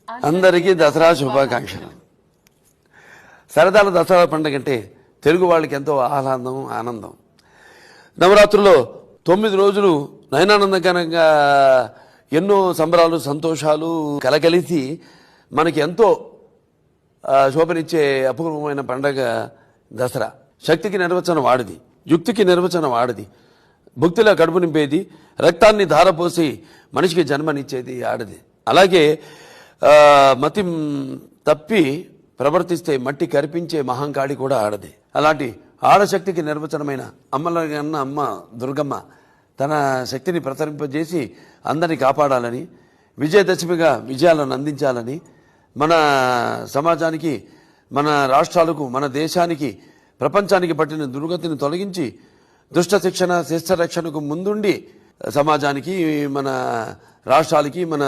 అందరికీ దసరా శుభాకాంక్షలు. సరదాల దసరా పండుగ అంటే తెలుగు వాళ్ళకి ఎంతో ఆహ్లాదం, ఆనందం. నవరాత్రుల్లో 9 రోజులు నయనానందకరంగా ఎన్నో సంబరాలు, సంతోషాలు కలగలిసి మనకి ఎంతో శోభనిచ్చే అపూర్వమైన పండగ దసరా. శక్తికి నిర్వచనం వాడిది, యుక్తికి నిర్వచనం వాడిది, భక్తిలో కడుపు నింపేది, రక్తాన్ని ధారపోసి మనిషికి జన్మనిచ్చేది ఆడది. అలాగే మతి తప్పి ప్రవర్తిస్తే మట్టి కరిపించే మహంకాళి కూడా ఆడది. అలాంటి ఆడశక్తికి నిర్వచనమైన అమ్మలగన్న అమ్మ దుర్గమ్మ తన శక్తిని ప్రసరింపజేసి అందరినీ కాపాడాలని, విజయదశమిగా విజయాలను అందించాలని, మన సమాజానికి, మన రాష్ట్రాలకు, మన దేశానికి, ప్రపంచానికి పట్టిన దుర్గతిని తొలగించి దుష్ట శిక్షణ, శిష్ట రక్షణకు ముందుండి సమాజానికి, మన రాష్ట్రాలకి, మన